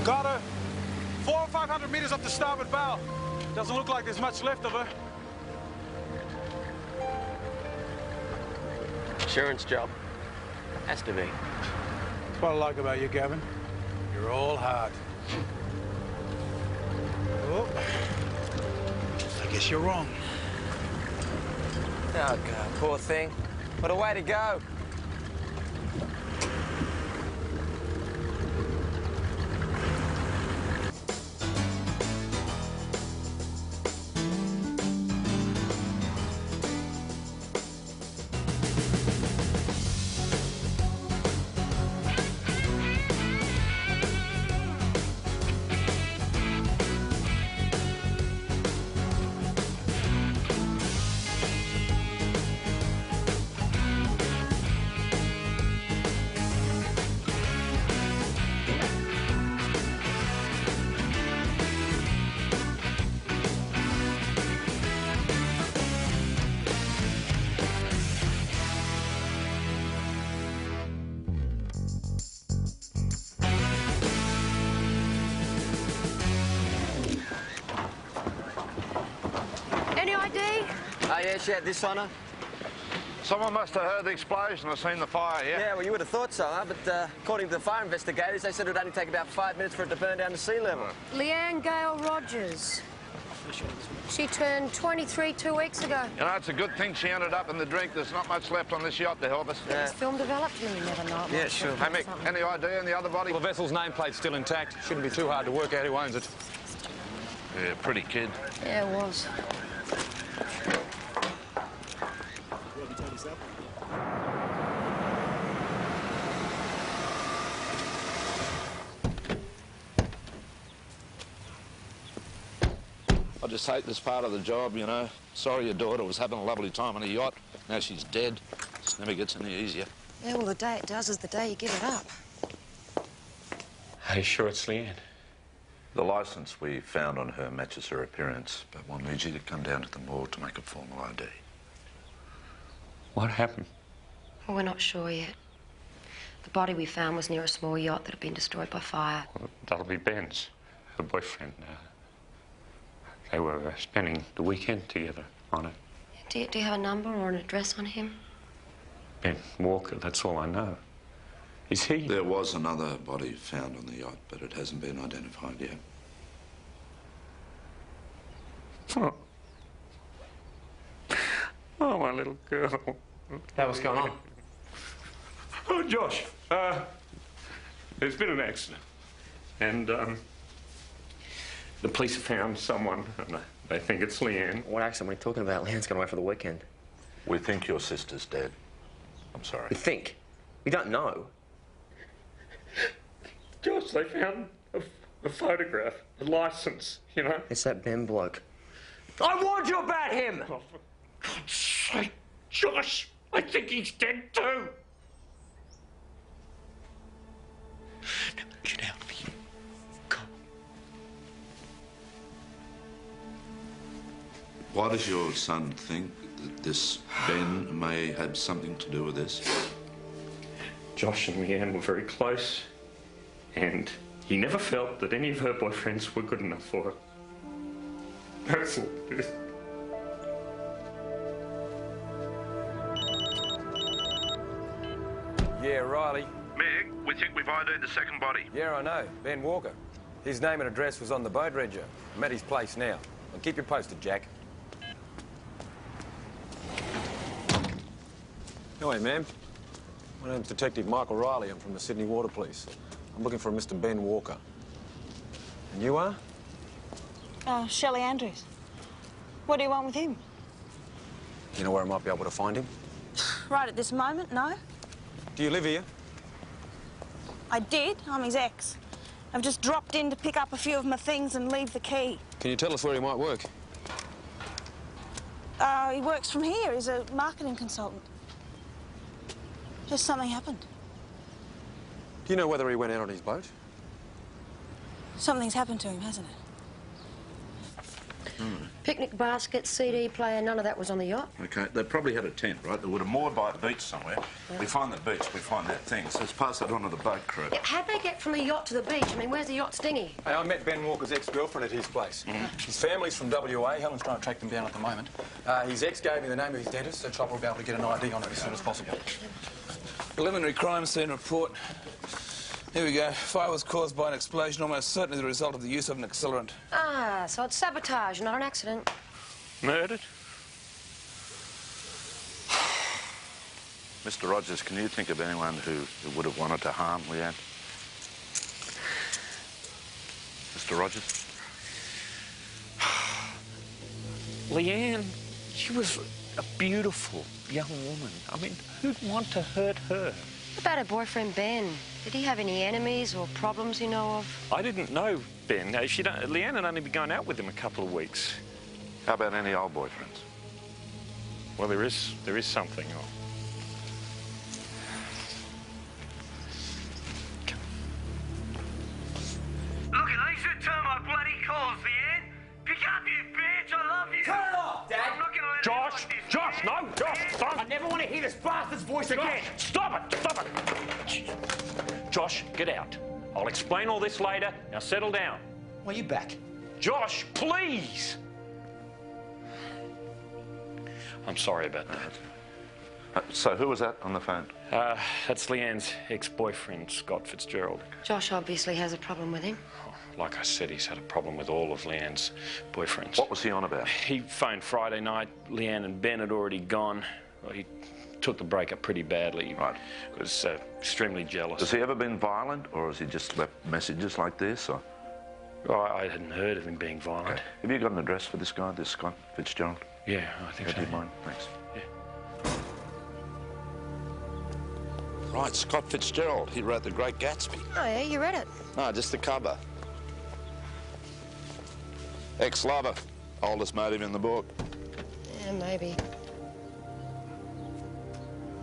Got her. 400 or 500 meters up the starboard bow. Doesn't look like there's much left of her. Insurance job. Has to be. That's what I like about you, Gavin. You're all hard. Oh, I guess you're wrong. Oh, God, poor thing. What a way to go. Oh, yeah, she had this on her. Someone must have heard the explosion or seen the fire, yeah? Yeah, well, you would have thought so, huh? But according to the fire investigators, they said it would only take about 5 minutes for it to burn down to sea level. Leanne Gale Rogers. She turned 23 2 weeks ago. You know, it's a good thing she ended up in the drink. There's not much left on this yacht to help us. This film developed, and you never know. Yeah, sure. Hey, Mick, any idea on the other body? Well, the vessel's nameplate's still intact. Shouldn't be too hard to work out who owns it. Yeah, pretty kid. Yeah, it was. I just hate this part of the job, you know. Sorry your daughter was having a lovely time on a yacht. Now she's dead. This never gets any easier. Yeah, well, the day it does is the day you give it up. Are you sure it's Leanne? The licence we found on her matches her appearance, but we'll need you to come down to the morgue to make a formal ID. What happened? Well, we're not sure yet. The body we found was near a small yacht that had been destroyed by fire. Well, that'll be Ben's, her boyfriend. They were spending the weekend together on it. Do you have a number or an address on him? Ben Walker, that's all I know. Is he? There was another body found on the yacht, but it hasn't been identified yet. Oh. Oh, my little girl. Hey, what's going on? Oh, Josh, there's been an accident. And, the police have found someone, and they think it's Leanne. What accident are you talking about? Leanne's gone away for the weekend. We think your sister's dead. I'm sorry. We think? We don't know. Josh, they found a photograph, a licence, you know? It's that Ben bloke. I warned you about him! Oh, for God's sake, Josh, I think he's dead too. Now, get out of here. Go. Why does your son think that this Ben may have something to do with this? Josh and Leanne were very close, and he never felt that any of her boyfriends were good enough for her. That's all it is. Yeah, Riley. Meg, we think we've ID'd the second body. Yeah, I know. Ben Walker. His name and address was on the boat register. I'm at his place now. I'll keep you posted, Jack. Hey, ma'am. My name's Detective Michael Riley. I'm from the Sydney Water Police. I'm looking for a Mr. Ben Walker. And you are? Shelley Andrews. What do you want with him? You know where I might be able to find him? Right at this moment, no. Do you live here? I did. I'm his ex. I've just dropped in to pick up a few of my things and leave the key. Can you tell us where he might work? He works from here. He's a marketing consultant. Just something happened. Do you know whether he went out on his boat? Something's happened to him, hasn't it? Picnic basket, CD player, none of that was on the yacht. Okay, they probably had a tent, right? They would have moored by a beach somewhere. Yeah. We find the beach, we find that thing, so let's pass that on to the boat crew. Yeah, how'd they get from the yacht to the beach? I mean, where's the yacht's dinghy? Hey, I met Ben Walker's ex-girlfriend at his place. His family's from WA. Helen's trying to track them down at the moment. His ex gave me the name of his dentist, so Chopper will be able to get an ID on it as soon as possible. Preliminary crime scene report. Here we go. Fire was caused by an explosion, almost certainly the result of the use of an accelerant. Ah, so it's sabotage, not an accident. Murdered? Mr. Rogers, can you think of anyone who would have wanted to harm Leanne? Mr. Rogers? Leanne, she was a beautiful young woman. I mean, who'd want to hurt her? What about her boyfriend, Ben? Did he have any enemies or problems you know of? I didn't know Ben. Leanne had only been going out with him a couple of weeks. How about any old boyfriends? Well, there is something. Look, at least return my bloody calls, Leanne. Pick up, you bitch. I love you. Turn it off, Dad. I'm not gonna let Josh! it like this, Josh, man. no! Josh, don't! I never want to hear this bastard's voice again. Stop it! Stop it! Josh, get out. I'll explain all this later. Now settle down. Why are you back? Josh, please! I'm sorry about that. So who was that on the phone? That's Leanne's ex-boyfriend, Scott Fitzgerald. Josh obviously has a problem with him. Like I said, he's had a problem with all of Leanne's boyfriends. What was he on about? He phoned Friday night. Leanne and Ben had already gone. Well, he took the breakup pretty badly. Right. He was extremely jealous. Has he ever been violent, or has he just left messages like this, or...? Well, I hadn't heard of him being violent. Okay. Have you got an address for this guy, this Scott Fitzgerald? Yeah, I think so. Do you mind? Thanks. Yeah. Right, Scott Fitzgerald. He wrote The Great Gatsby. Oh, yeah, you read it. No, just the cover. Ex-lover. Oldest motive in the book. Yeah, maybe.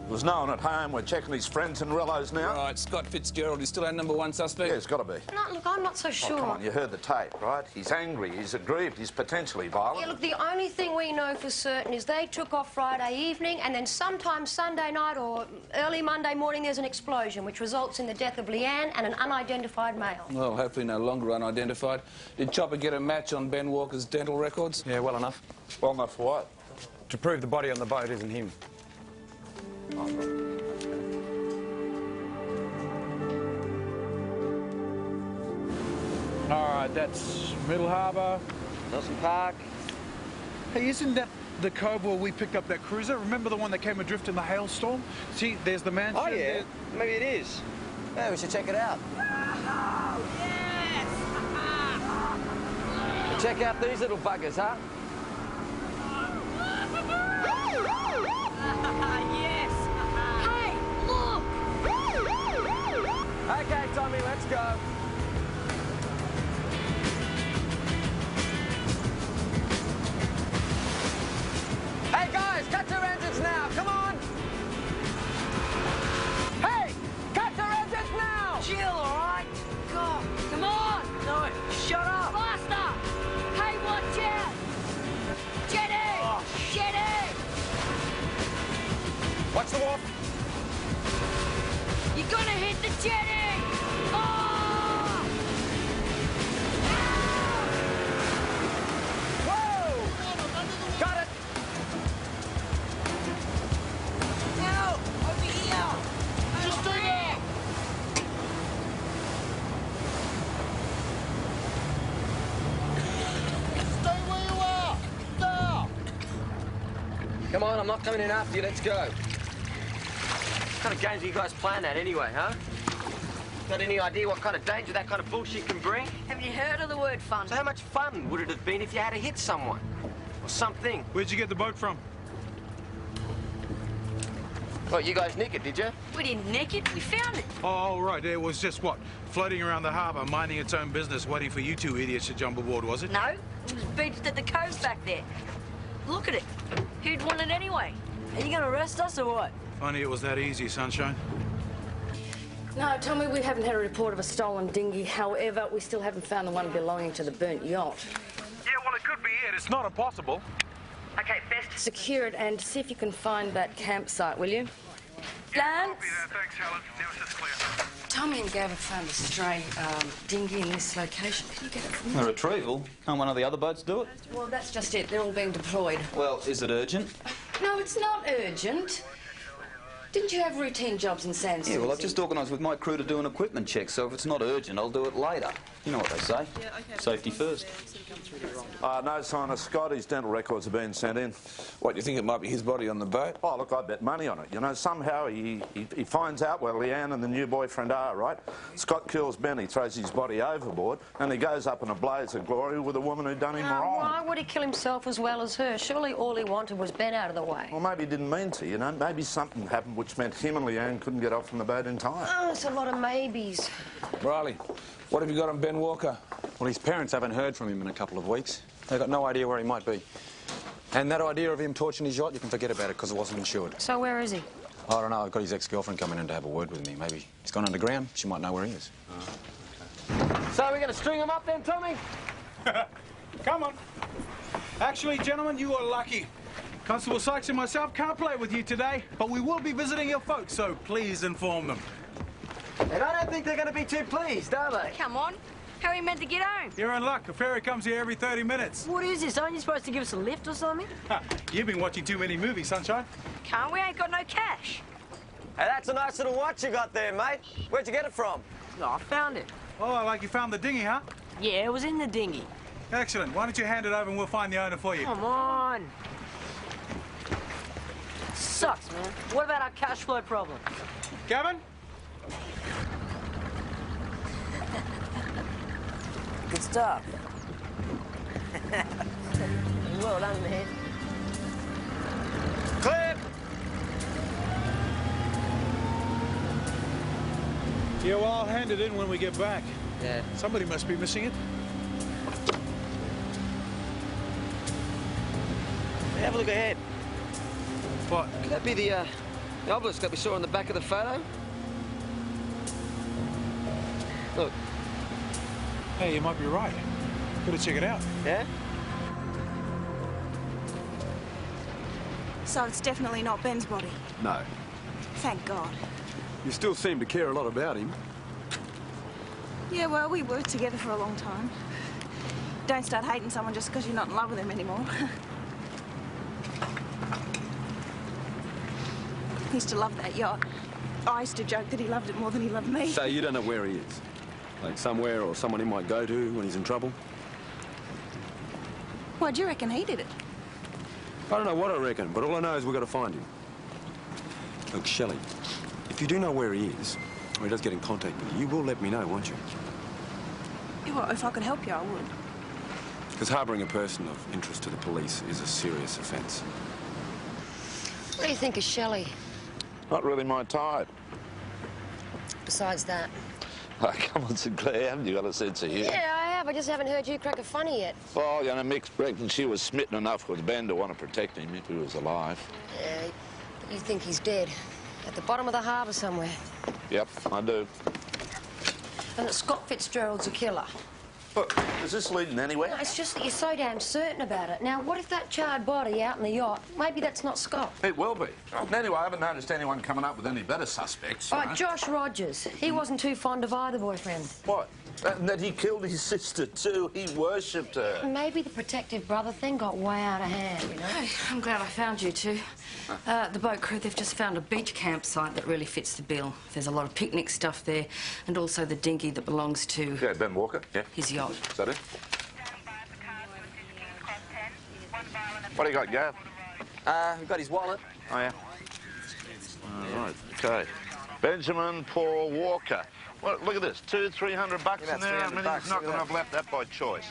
There was no one at home. We're checking his friends and relatives now. Right, Scott Fitzgerald, he's still our #1 suspect? Yeah, it's got to be. No, look, I'm not so sure. Oh, come on, you heard the tape, right? He's angry, he's aggrieved, he's potentially violent. Yeah, look, the only thing we know for certain is they took off Friday evening and then sometime Sunday night or early Monday morning there's an explosion which results in the death of Leanne and an unidentified male. Well, hopefully no longer unidentified. Did Chopper get a match on Ben Walker's dental records? Yeah, well enough. Well enough for what? To prove the body on the boat isn't him. All right, that's Middle Harbour. Nelson Park. Hey, isn't that the cove where we picked up that cruiser? Remember the one that came adrift in the hailstorm? See, there's the mansion. Oh, yeah. Maybe it is. Yeah, we should check it out. Yes! Check out these little buggers, huh? Yes! Hey, look! Okay, Tommy, let's go. Hey, guys, cut your engines now. Come on. Hey, cut your engines now. Chill, all right? God, come on! No, shut up. Faster! Hey, watch out! Jetty! Oh. Jetty! Watch the wharf. You're gonna hit the jetty! Oh! Whoa! Got it. Now, over here! Just do that! Stay where you are! Now! Come on, I'm not coming in after you. Let's go. What kind of games are you guys playing at anyway, huh? Got any idea what kind of danger that kind of bullshit can bring? Have you heard of the word fun? So how much fun would it have been if you had to hit someone? Or something? Where'd you get the boat from? Well, you guys nick it, did you? We didn't nick it, we found it. Oh, right. It was just, what, floating around the harbour, minding its own business, waiting for you two idiots to jump aboard, was it? No, it was beached at the coast back there. Look at it. Who'd want it anyway? Are you gonna arrest us or what? Funny it was that easy, Sunshine. No, Tommy, we haven't had a report of a stolen dinghy. However, we still haven't found the one belonging to the burnt yacht. Yeah, well, it could be it. said it's not impossible. Okay, best secure it and see if you can find that campsite, will you? Lance? Thanks, Helen. Now it's just clear. Tommy and Gav have found a stray dinghy in this location. Can you get it from A retrieval? Can't one of the other boats do it? Well, that's just it. They're all being deployed. Well, is it urgent? No, it's not urgent. Didn't you have routine jobs in San Yeah, well, I've just organised with my crew to do an equipment check, so if it's not urgent, I'll do it later. You know what they say. Yeah, okay. Safety first. No sign of Scott. His dental records are being sent in. What, you think it might be his body on the boat? Oh, look, I bet money on it. You know, somehow he finds out where Leanne and the new boyfriend are, right? Scott kills Ben, he throws his body overboard, and he goes up in a blaze of glory with a woman who done him wrong. Why would he kill himself as well as her? Surely all he wanted was Ben out of the way. Well, maybe he didn't mean to, you know. Maybe something happened which meant him and Leanne couldn't get off from the boat in time. Oh, it's a lot of maybes. Riley, what have you got on Ben Walker? Well, his parents haven't heard from him in a couple of weeks. They've got no idea where he might be. And that idea of him torching his yacht, you can forget about it because it wasn't insured. So where is he? I don't know. I've got his ex-girlfriend coming in to have a word with me. Maybe he's gone underground. She might know where he is. So we're going to string him up then, Tommy? Come on. Actually, gentlemen, you are lucky. Constable Sykes and myself can't play with you today, but we will be visiting your folks, so please inform them. And I don't think they're going to be too pleased, are they? Come on. How are you meant to get home? You're in luck. A ferry comes here every 30 minutes. What is this? Aren't you supposed to give us a lift or something? You've been watching too many movies, Sunshine. Can't we? Ain't got no cash. Hey, that's a nice little watch you got there, mate. Where'd you get it from? No, I found it. Oh, like you found the dinghy, huh? Yeah, it was in the dinghy. Excellent. Why don't you hand it over and we'll find the owner for you. Come on. Sucks, man. What about our cash flow problem? Gavin? Good stuff. Well done, man. Clip! Yeah, well, I'll hand it in when we get back. Yeah. Somebody must be missing it. Hey, have a look ahead. What? Could that be the obelisk that we saw on the back of the photo? Look. Hey, you might be right. Gotta check it out. Yeah? So it's definitely not Ben's body. No. Thank God. You still seem to care a lot about him. Yeah, well, we worked together for a long time. Don't start hating someone just because you're not in love with them anymore. He used to love that yacht. I used to joke that he loved it more than he loved me. So you don't know where he is? Like somewhere or someone he might go to when he's in trouble? Why, do you reckon he did it? I don't know what I reckon, but all I know is we've got to find him. Look, Shelley, if you do know where he is, or he does get in contact with you, you will let me know, won't you? Yeah, well, if I could help you, I would. Because harbouring a person of interest to the police is a serious offence. What do you think of Shelley? Not really my type. Besides that? Oh, come on, Sinclair, haven't you got a sense of humour? Yeah, I have. I just haven't heard you crack a funny yet. Well, you know, Mick reckons she was smitten enough with Ben to want to protect him if he was alive. Yeah, you think he's dead. At the bottom of the harbour somewhere. Yep, I do. And that Scott Fitzgerald's a killer. Look, is this leading anywhere? No, it's just that you're so damn certain about it. Now, what if that charred body out in the yacht, maybe that's not Scott? It will be. Anyway, I haven't noticed anyone coming up with any better suspects. All right, Josh Rogers. He wasn't too fond of either boyfriend. What? And that he killed his sister, too. He worshipped her. Maybe the protective brother thing got way out of hand, you know? Hey, I'm glad I found you two. The boat crew, they've just found a beach campsite that really fits the bill. There's a lot of picnic stuff there, and also the dinghy that belongs to... Yeah, Ben Walker, yeah. His yacht. Is that it? What do you got, Gav? We've got his wallet. Oh, yeah. All right, OK. Benjamin Paul Walker. Well, look at this, $200-300 in there. I mean, he's not going to have left that by choice.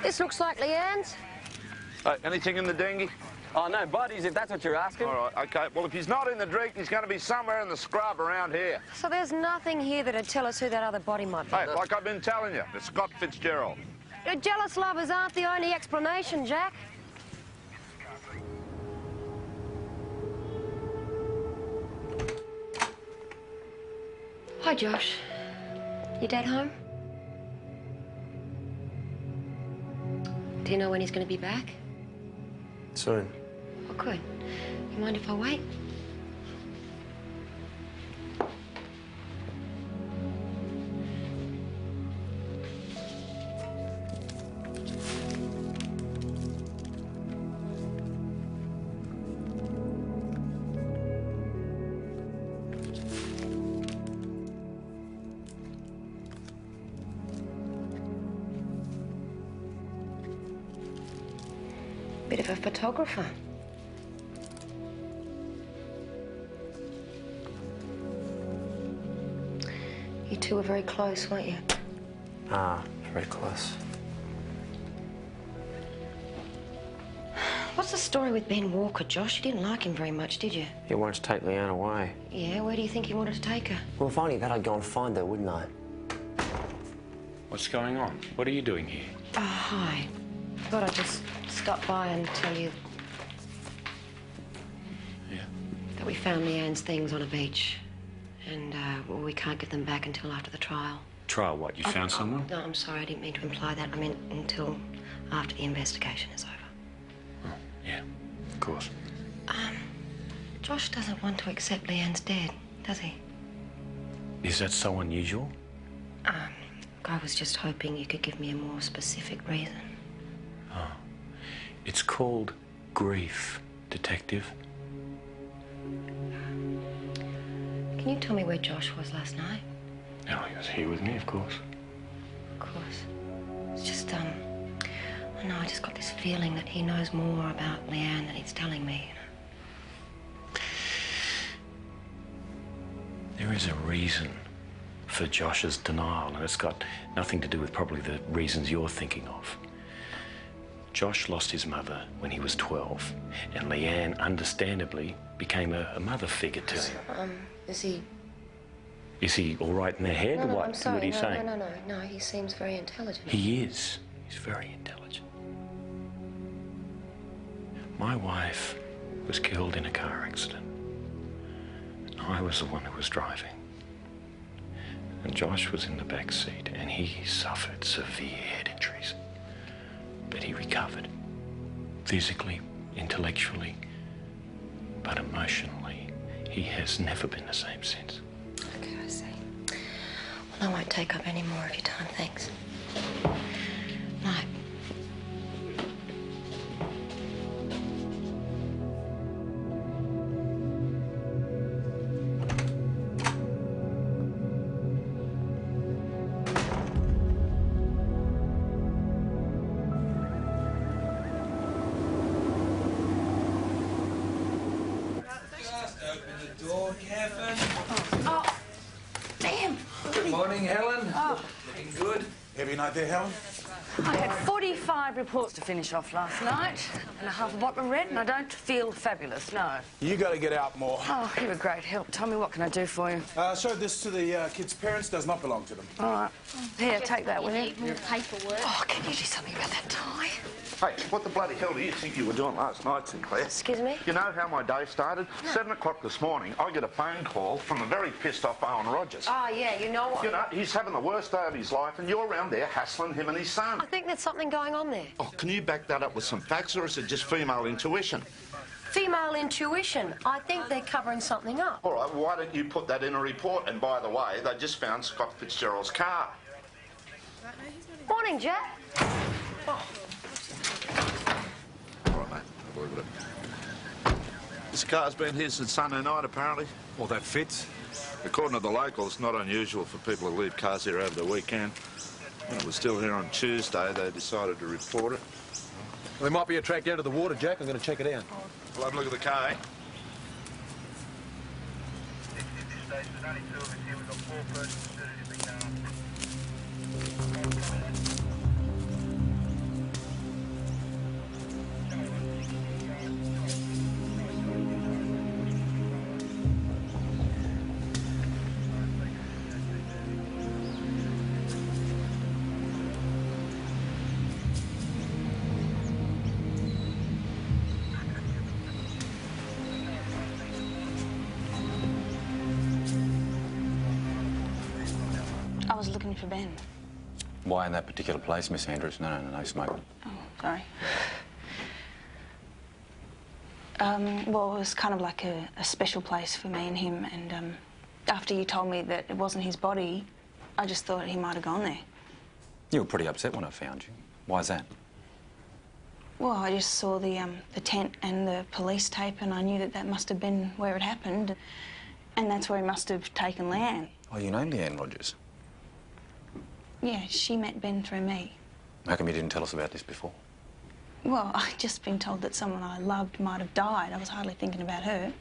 This looks like Leanne's. Anything in the dinghy? Oh, no bodies, if that's what you're asking. All right, OK. Well, if he's not in the drink, he's going to be somewhere in the scrub around here. So there's nothing here that'd tell us who that other body might be. Hey, like I've been telling you, it's Scott Fitzgerald. Your jealous lovers aren't the only explanation, Jack. Hi, Josh. Your dad home? Do you know when he's going to be back? Soon. Oh, good. You mind if I wait? Bit of a photographer. You two were very close, weren't you? Ah, very close. What's the story with Ben Walker, Josh? You didn't like him very much, did you? He wanted to take Leanne away. Yeah, where do you think he wanted to take her? Well, if only that, I'd go and find her, wouldn't I? What's going on? What are you doing here? Oh, hi. Thought I'd just stop by and tell you... Yeah? That we found Leanne's things on a beach. And, well, we can't get them back until after the trial. Trial what? You found someone? No, I'm sorry, I didn't mean to imply that. I meant until after the investigation is over. Oh, yeah, of course. Josh doesn't want to accept Leanne's dead, does he? Is that so unusual? Look, I was just hoping you could give me a more specific reason. Oh. It's called grief, Detective. Can you tell me where Josh was last night? Oh, he was here with me, of course. Of course. It's just, I know, I just got this feeling that he knows more about Leanne than he's telling me, you know? There is a reason for Josh's denial, and it's got nothing to do with probably the reasons you're thinking of. Josh lost his mother when he was 12, and Leanne, understandably, became a mother figure to him. Is he... Is he all right in the head? No, What? I'm sorry. What are you saying? No, he seems very intelligent. He is. He's very intelligent. My wife was killed in a car accident. I was the one who was driving. And Josh was in the back seat, and he suffered severe head injuries. But he recovered. Physically, intellectually, but emotionally, he has never been the same since. Okay, I see. Well, I won't take up any more of your time, thanks. Night. Morning, Helen. Oh. Looking good. Heavy night there, Helen? I had 45 reports to finish off last night and a half a bottle of red, and I don't feel fabulous, no. You got to get out more. Oh, you're a great help. Tell me, what can I do for you? Show this to the kids' parents. Does not belong to them. All right. Here, take that, will you? More paperwork. Oh, can you do something about that tie? Hey, what the bloody hell do you think you were doing last night, Sinclair? Excuse me? You know how my day started? No. 7 o'clock this morning, I get a phone call from a very pissed off Owen Rogers. Oh, yeah, you know what? You know, he's having the worst day of his life, and you're around there hassling him and his son. I think there's something going on there. Oh, can you back that up with some facts, or is it just female intuition? Female intuition. I think they're covering something up. All right, why don't you put that in a report? And by the way, they just found Scott Fitzgerald's car. Morning, Jack. Oh. All right, mate. I'll look at it. This car's been here since Sunday night, apparently. Well, that fits. According to the locals, not unusual for people to leave cars here over the weekend. When it was still here on Tuesday, they decided to report it. Well, there might be a track down to the water, Jack. I'm going to check it out. We'll have a look at the car, eh? I was looking for Ben. Why in that particular place, Miss Andrews? No smoke. Oh, Sorry. Well, it was kind of like a special place for me and him, and after you told me that it wasn't his body, I just thought he might have gone there. You were pretty upset when I found you. Why's that? Well, I just saw the tent and the police tape, and I knew that that must have been where it happened, and that's where he must have taken Leanne. Oh, you know Leanne Rogers? Yeah, she met Ben through me. How come you didn't tell us about this before? Well, I'd just been told that someone I loved might have died. I was hardly thinking about her.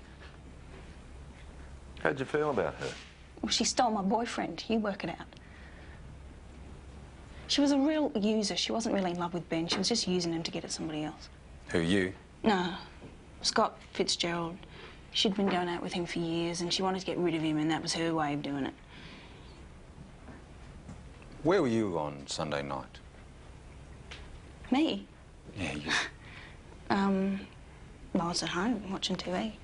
How'd you feel about her? Well, she stole my boyfriend. You work it out. She was a real user. She wasn't really in love with Ben. She was just using him to get at somebody else. Who, you? No, Scott Fitzgerald. She'd been going out with him for years, and she wanted to get rid of him, and that was her way of doing it. Where were you on Sunday night? Me? Yeah, you. Well, I was at home watching TV.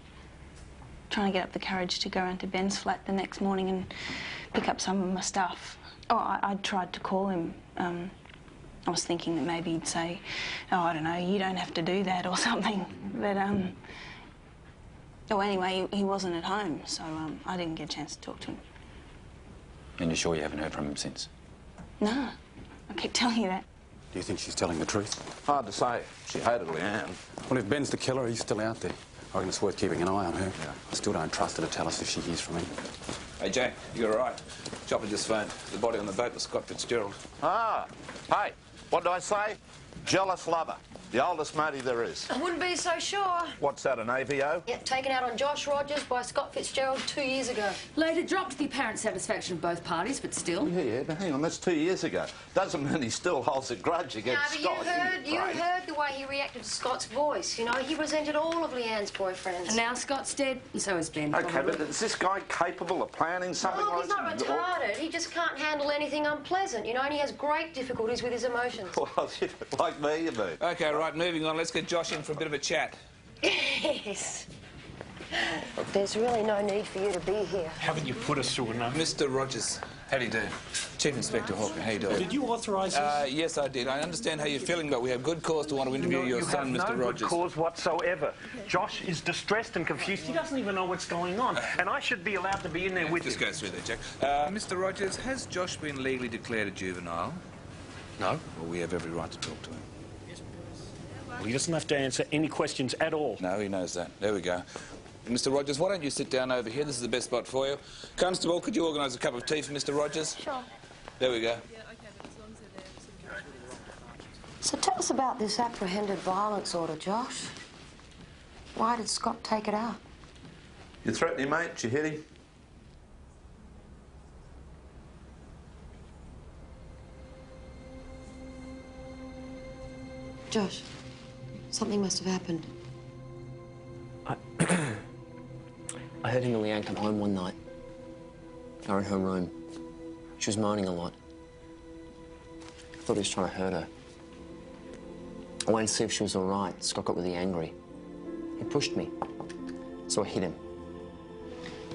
Trying to get up the courage to go around to Ben's flat the next morning and pick up some of my stuff. Oh, I tried to call him. I was thinking that maybe he'd say, oh, I don't know, you don't have to do that or something. But, oh, anyway, he wasn't at home, so I didn't get a chance to talk to him. And you're sure you haven't heard from him since? No, I keep telling you that. Do you think she's telling the truth? Hard to say. She hated Leanne. Well, if Ben's the killer, he's still out there. I reckon it's worth keeping an eye on her. Yeah. I still don't trust her to tell us if she hears from him. Hey, Jack, you're all right. Chopper just phoned. The body on the boat was Scott Fitzgerald. Ah, hey, what did I say? Jealous lover. The oldest matey there is. I wouldn't be so sure. What's that, an AVO? Yep, taken out on Josh Rogers by Scott Fitzgerald 2 years ago. Later dropped to the apparent satisfaction of both parties, but still. Yeah, but hang on, that's 2 years ago. Doesn't mean he still holds a grudge against Scott. You heard the way he reacted to Scott's voice. You know, he resented all of Leanne's boyfriends. And now Scott's dead, and so is Ben. Okay, but is this guy capable of planning something Oh, like he's not retarded. He just can't handle anything unpleasant, you know, and he has great difficulties with his emotions. Well, like me, you do. OK, right, moving on. Let's get Josh in for a bit of a chat. Yes. Look, there's really no need for you to be here. Haven't you put us through enough? Mr Rogers, how do you do? Chief Inspector Hawker, how you doing? Did you authorise this? Yes, I did. I understand how you're feeling, but we have good cause to want to interview your son, Mr Rogers. You have no good cause whatsoever. Josh is distressed and confused. He doesn't even know what's going on, and I should be allowed to be in there with him. Just go through there, Jack. Mr Rogers, has Josh been legally declared a juvenile? No. Well, we have every right to talk to him. Well, he doesn't have to answer any questions at all. No, he knows that. There we go. Mr Rogers, why don't you sit down over here? This is the best spot for you. Constable, could you organise a cup of tea for Mr Rogers? Sure. There we go. So tell us about this apprehended violence order, Josh. Why did Scott take it out? You threatened him, mate? You hit him? Josh, something must have happened. I heard him and Leanne come home one night. They were in her room. She was moaning a lot. I thought he was trying to hurt her. I went to see if she was all right. Scott got really angry. He pushed me, so I hit him.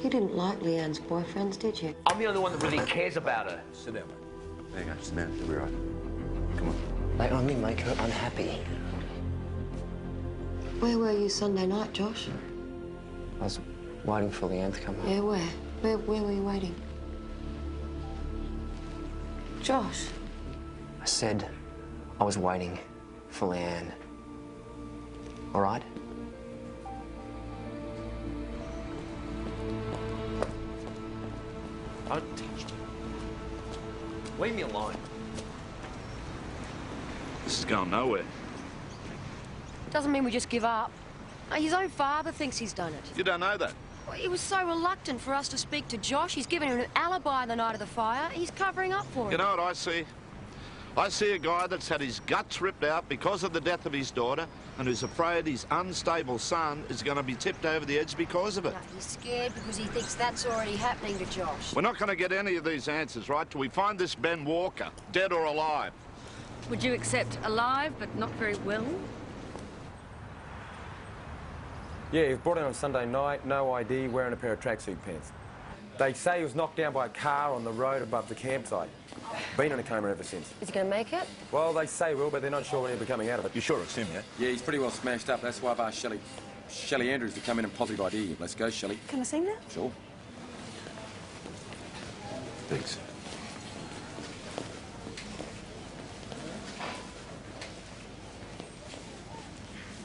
You didn't like Leanne's boyfriends, did you? I'm the only one that really cares about her. Sit down, mate. There you go, sit down. You'll be right. Come on. They only make her unhappy. Where were you Sunday night, Josh? I was waiting for Leanne to come home. Yeah, where? Where were you waiting? Josh. I said I was waiting for Leanne. All right? Don't touch me. Leave me alone. This is going nowhere. Doesn't mean we just give up. His own father thinks he's done it. You don't know that. Well, he was so reluctant for us to speak to Josh. He's given him an alibi the night of the fire. He's covering up for him. You know what I see? I see a guy that's had his guts ripped out because of the death of his daughter and who's afraid his unstable son is going to be tipped over the edge because of it. No, he's scared because he thinks that's already happening to Josh. We're not going to get any of these answers, right, till we find this Ben Walker, dead or alive. Would you accept alive, but not very well? Yeah, he was brought in on Sunday night, no ID, wearing a pair of tracksuit pants. They say he was knocked down by a car on the road above the campsite. Been in a coma ever since. Is he going to make it? Well, they say will, but they're not sure when he'll be coming out of it. You sure it's him, yeah? Yeah, he's pretty well smashed up. That's why I've asked Shelley Andrews to come in and positive ID him. Let's go, Shelley. Can I see him now? Sure. Thanks.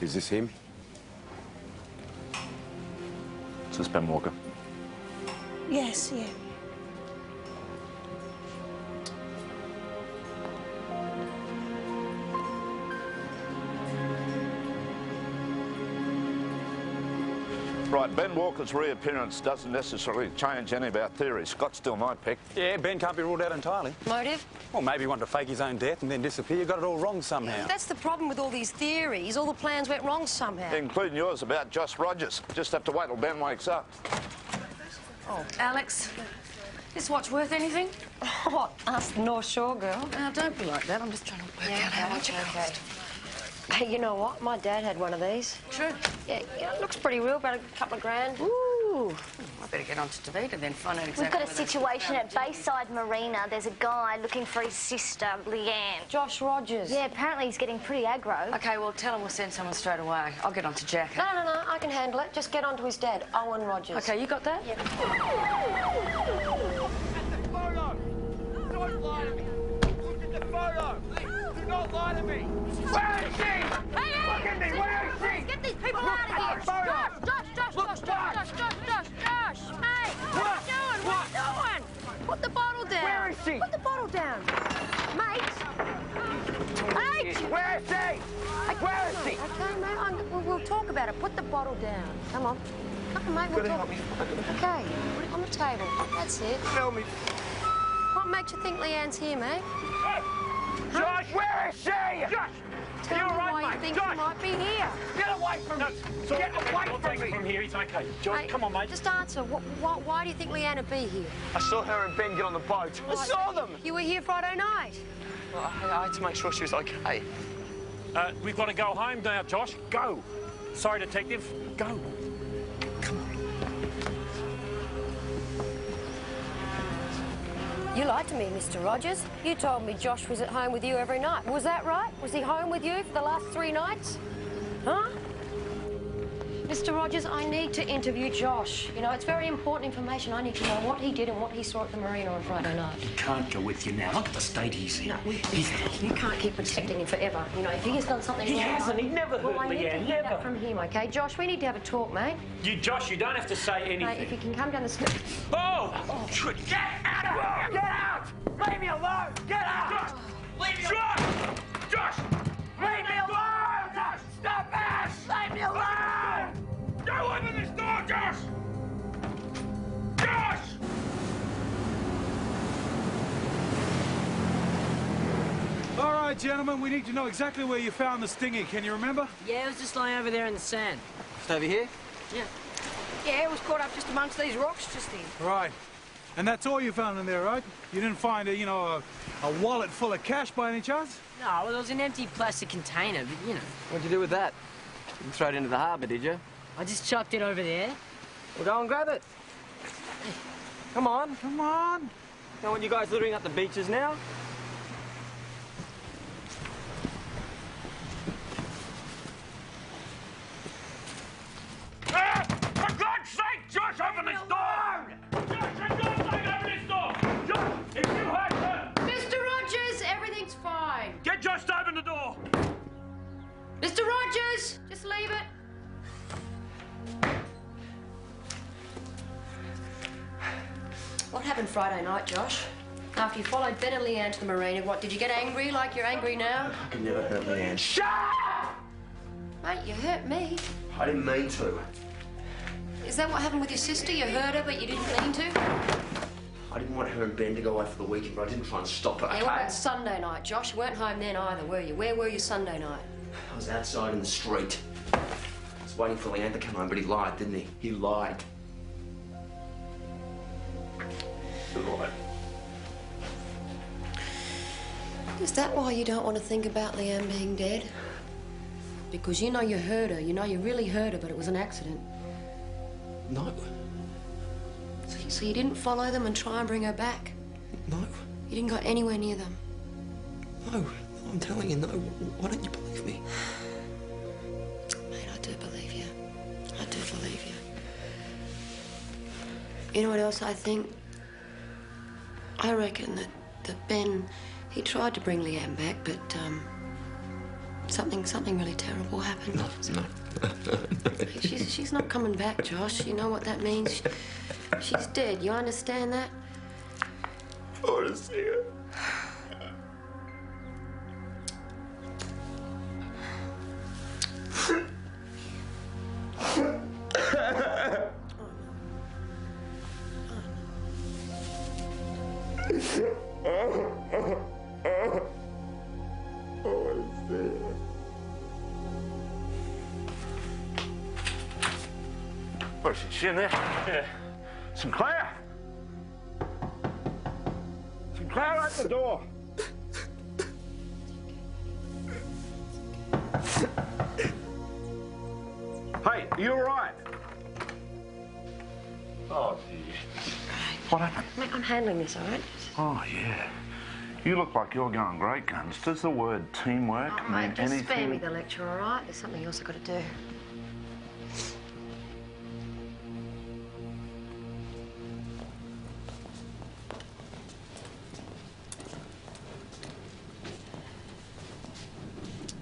Is this him? Is this Ben Walker? Yes, yeah. Right, Ben Walker's reappearance doesn't necessarily change any of our theories. Scott's still my pick. Yeah, Ben can't be ruled out entirely. Motive? Well, maybe he wanted to fake his own death and then disappear. Got it all wrong somehow. That's the problem with all these theories. All the plans went wrong somehow. Including yours about Josh Rogers. Just have to wait till Ben wakes up. Oh, Alex, this watch worth anything? What? Ask the North Shore girl. Now, don't be like that. I'm just trying to work out how much it cost. Hey, you know what? My dad had one of these. True. Yeah, it looks pretty real, about a couple of grand. Ooh. I better get on to Davida then, find out exactly. We've got a where those situation at Bayside Marina. There's a guy looking for his sister, Leanne. Josh Rogers. Yeah, apparently he's getting pretty aggro. Okay, well, tell him we'll send someone straight away. I'll get on to Jack. No, I can handle it. Just get on to his dad, Owen Rogers. Okay, you got that? Yeah. Photo! Don't lie to me! Look at the photo! Do not lie to me! Where is she? Hey, look at me! Where is she? Get these people out of here! Josh! Hey! What are you doing? What are you doing? Put the bottle down. Where is she? Put the bottle down. Mate! Mate! Where is she? Where is she? Okay, mate, we'll talk about it. Put the bottle down. Come on. Come on, mate, we'll talk. Okay, put it on the table. That's it. Tell me. What makes you think Leanne's here, mate? Josh, where is she? Josh! Tell me why you think she might be here. Get away from me! Get away We'll from take me! it from here. It's okay. George, Mate, come on, mate. Just answer. Why do you think Leanne would be here? I saw her and Ben get on the boat. I saw them. You were here Friday night. Well, I had to make sure she was okay. We've got to go home now, Josh. Go. Sorry, Detective. Go. You lied to me, Mr. Rogers. You told me Josh was at home with you every night. Was that right? Was he home with you for the last 3 nights? Huh? Mr. Rogers, I need to interview Josh. You know, it's very important information. I need to know what he did and what he saw at the marina on Friday night. He can't go with you now. Look at the state he's in. No, you can't keep protecting him forever. You know, if he has done something wrong... He hasn't. He never hurt I need to Leanne. hear Never. that from him, OK? Josh, we need to have a talk, mate. Josh, you don't have to say anything. Mate, if you can come down the stairs... Oh! Get out of here! Get out! Leave me alone! Get out! Josh! Leave me alone! Josh! Leave me alone! Josh! Stop it! Leave me alone! Go open this door, Josh! Josh! All right, gentlemen, we need to know exactly where you found the stingy. Can you remember? Yeah, it was just lying over there in the sand. Just over here? Yeah. Yeah, it was caught up just amongst these rocks just then. Right. And that's all you found in there, right? You didn't find a wallet full of cash by any chance? No, well, there was an empty plastic container, but, you know. What'd you do with that? You didn't throw it into the harbour, did you? I just chucked it over there. Well, go and grab it. Come on. Come on. Don't want you guys littering up the beaches now. For God's sake, Josh, open this door! Josh, for God's sake, open this door! Josh, if you hurt her... Mr. Rogers, everything's fine. Get Josh to open the door! Mr. Rogers, just leave it. What happened Friday night, Josh? After you followed Ben and Leanne to the marina, what, did you get angry like you're angry now? I could never hurt Leanne. Shut up! Mate, you hurt me. I didn't mean to. Is that what happened with your sister? You hurt her, but you didn't mean to? I didn't want her and Ben to go away for the weekend, but I didn't try and stop her. Yeah, what about Sunday night, Josh? You weren't home then either, were you? Where were you Sunday night? I was outside in the street. I was waiting for Leanne to come home, but he lied, didn't he? He lied. He lied. Is that why you don't want to think about Leanne being dead? Because you know you hurt her. You know you really hurt her, but it was an accident. No. So you didn't follow them and try and bring her back? No. You didn't go anywhere near them? No, I'm telling you, no. Why don't you believe me? Mate, I do believe you. I do believe you. You know what else I think? I reckon that Ben, he tried to bring Leanne back, but, something really terrible happened. No. She's not coming back, Josh. You know what that means? She's dead. You understand that? I want to see her. What is she in there? Yeah. Sinclair! Sinclair, at the door! Hey, are you all right? Oh, dear. What happened? Mate, I'm handling this, all right? Oh, yeah. You look like you're going great guns. Does the word teamwork mean Mate, just anything? spare me the lecture, all right? There's something else I've got to do.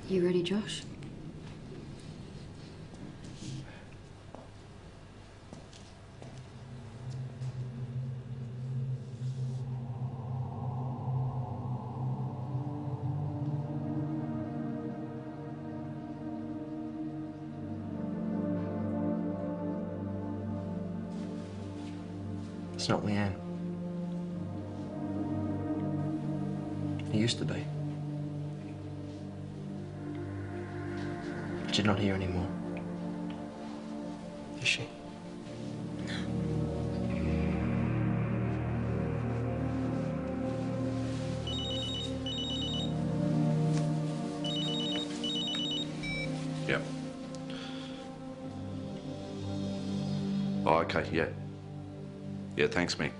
You ready, Josh? It's not Leanne. It used to be. But you're not here anymore. Is she? Yep. Oh, okay, yeah. Yeah, thanks, Mick.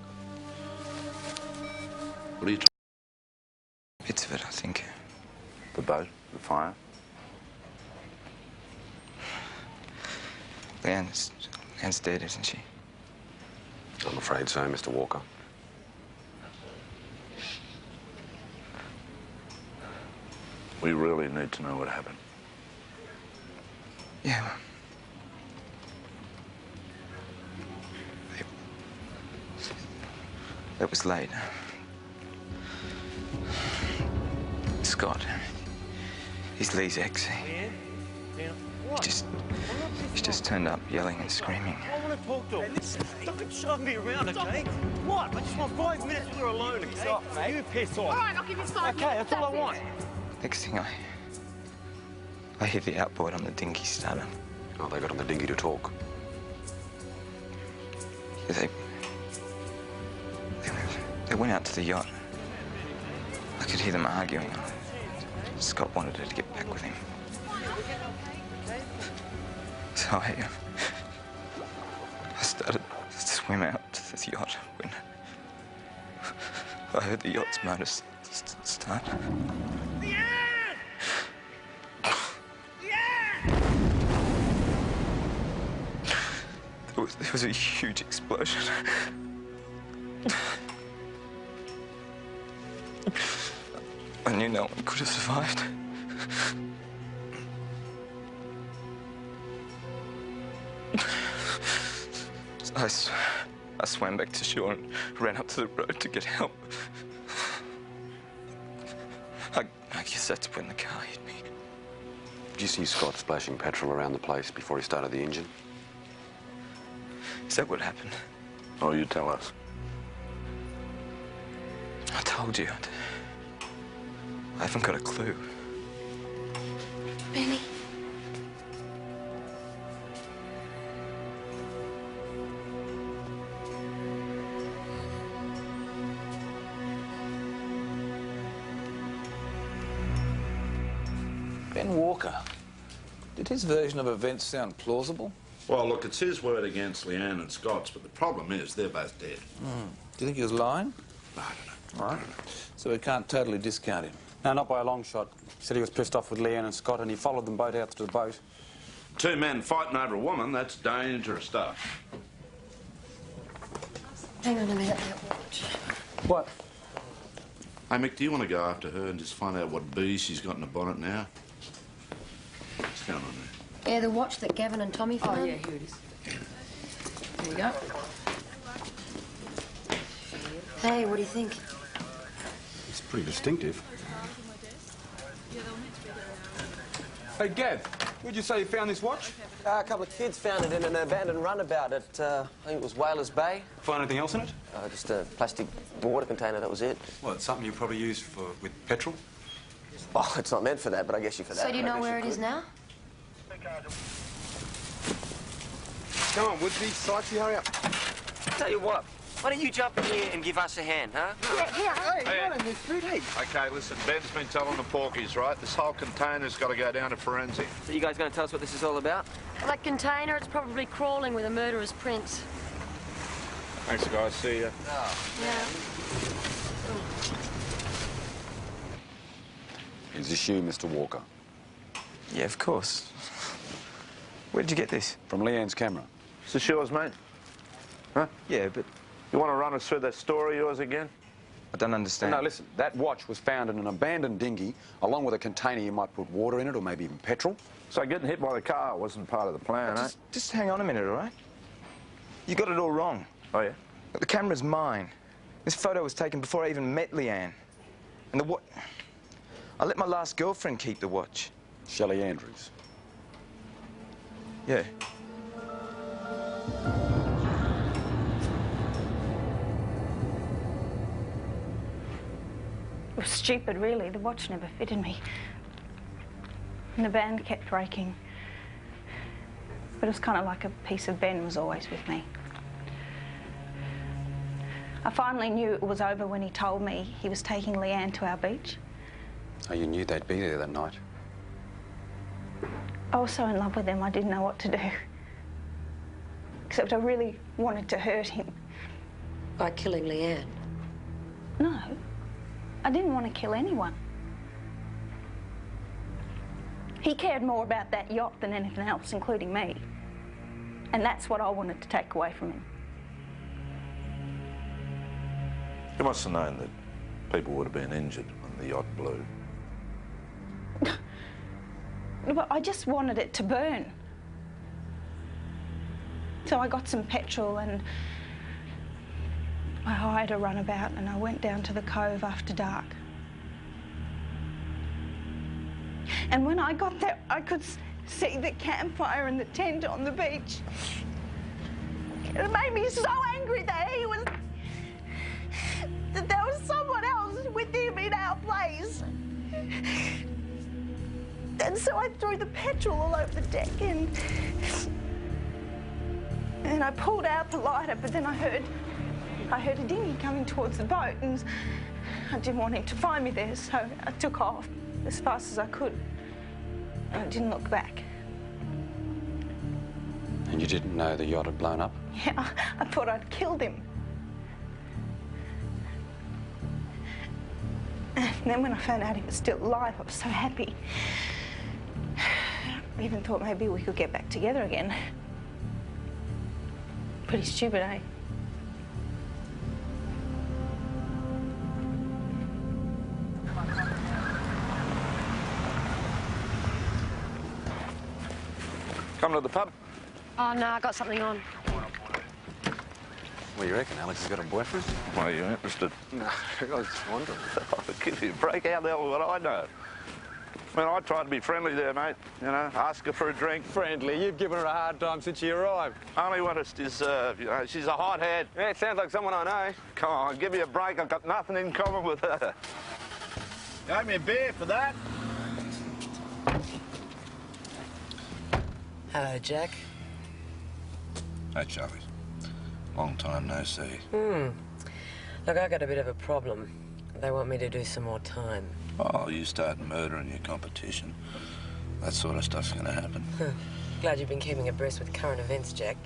What are you trying? Bits of it, I think. The boat, the fire. Leanne's dead, isn't she? I'm afraid so, Mr. Walker. We really need to know what happened. Yeah. It was late. Scott. He's Lee's ex. He just turned up yelling and screaming. I want to talk to him. Don't shove me around, okay? What? I just want 5 minutes with her alone, okay? Stop, mate. You piss off. All right, I'll give you 5 Okay, minutes. that's all I want. Next thing I hear the outboard on the dinghy stutter. Oh, they got on the dinghy to talk. Yeah, they went out to the yacht. I could hear them arguing. Scott wanted her to get back with him. So I started to swim out to the yacht when I heard the yacht's motor start. There was a huge explosion. I knew no one could have survived. So I swam back to shore and ran up to the road to get help. I guess that's when the car hit me. Did you see Scott splashing petrol around the place before he started the engine? Is that what happened? Oh, you tell us. I told you. I haven't got a clue. Benny. Ben Walker. Did his version of events sound plausible? Well, look, it's his word against Leanne and Scott's, but the problem is they're both dead. Do you think he was lying? All right. So we can't totally discount him. No, not by a long shot. He said he was pissed off with Leanne and Scott and he followed them both out to the boat. Two men fighting over a woman, that's dangerous stuff. Hang on a minute, that watch. What? Hey, Mick, do you want to go after her and just find out what bees she's got in the bonnet now? What's going on there? Yeah, the watch that Gavin and Tommy found. Oh, yeah, here it is. There you go. Hey, what do you think? It's pretty distinctive. Hey, Gav, where'd you say you found this watch? A couple of kids found it in an abandoned runabout at, I think it was Whalers Bay. Find anything else in it? Just a plastic water container, that was it. Well, it's something you probably use with petrol? Oh, it's not meant for that, but I guess you for that. So do you know where it is now? Come on, Woodsy, Sykesy, hurry up. Tell you what, why don't you jump in here and give us a hand, huh? Okay, listen, Ben's been telling the porkies, right? This whole container's got to go down to forensic. So you guys going to tell us what this is all about? Well, that container, it's probably crawling with a murderer's prints. Thanks, guys. See ya. Yeah. Is this you, Mr. Walker? Yeah, of course. Where did you get this? From Leanne's camera. Is this yours, mate? Huh? Yeah, but You want to run us through that story of yours again? I don't understand. No, listen, that watch was found in an abandoned dinghy, along with a container you might put water in it, or maybe even petrol. So getting hit by the car wasn't part of the plan, eh? Just hang on a minute, all right? You got it all wrong. Oh, yeah? Look, the camera's mine. This photo was taken before I even met Leanne. And the watch... I let my last girlfriend keep the watch. Shelley Andrews. Yeah. It was stupid, really. The watch never fitted me. And the band kept breaking. But it was kind of like a piece of Ben was always with me. I finally knew it was over when he told me he was taking Leanne to our beach. Oh, you knew they'd be there that night? I was so in love with him, I didn't know what to do. Except I really wanted to hurt him. By killing Leanne? No. I didn't want to kill anyone. He cared more about that yacht than anything else, including me. And that's what I wanted to take away from him. You must have known that people would have been injured when the yacht blew. But I just wanted it to burn. So I got some petrol and I hired a runabout and I went down to the cove after dark. And when I got there, I could see the campfire and the tent on the beach. It made me so angry that that there was someone else with him in our place. And so I threw the petrol all over the deck and I pulled out the lighter, but then I heard a dinghy coming towards the boat and I didn't want him to find me there, so I took off as fast as I could. And I didn't look back. And you didn't know the yacht had blown up? Yeah, I thought I'd killed him. And then when I found out he was still alive, I was so happy. I even thought maybe we could get back together again. Pretty stupid, eh? Come to the pub. Oh, no, I got something on. What do you reckon? Alex has got a boyfriend? Why are you interested? No, I was just wondering. I'll give you a break. How the hell would I know? I mean, I tried to be friendly there, mate. You know, ask her for a drink. Friendly? You've given her a hard time since she arrived. Only what it's deserved, you know. She's a hothead. Yeah, it sounds like someone I know. Come on, give me a break. I've got nothing in common with her. Gave me a beer for that. Hello, Jack. Hey, Charlie. Long time no see. Look, I got a bit of a problem. They want me to do some more time. Oh, you start murdering your competition. That sort of stuff's gonna happen. Glad you've been keeping abreast with current events, Jack.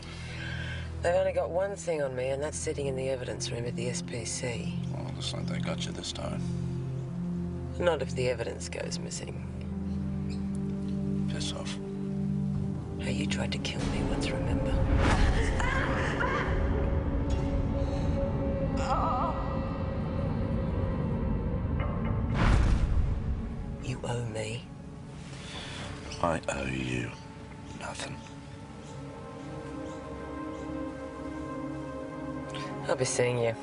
They've only got one thing on me, and that's sitting in the evidence room at the SPC. Well, Looks like they got you this time. Not if the evidence goes missing. Piss off. Hey, you tried to kill me once, remember? You owe me. I owe you nothing. I'll be seeing you.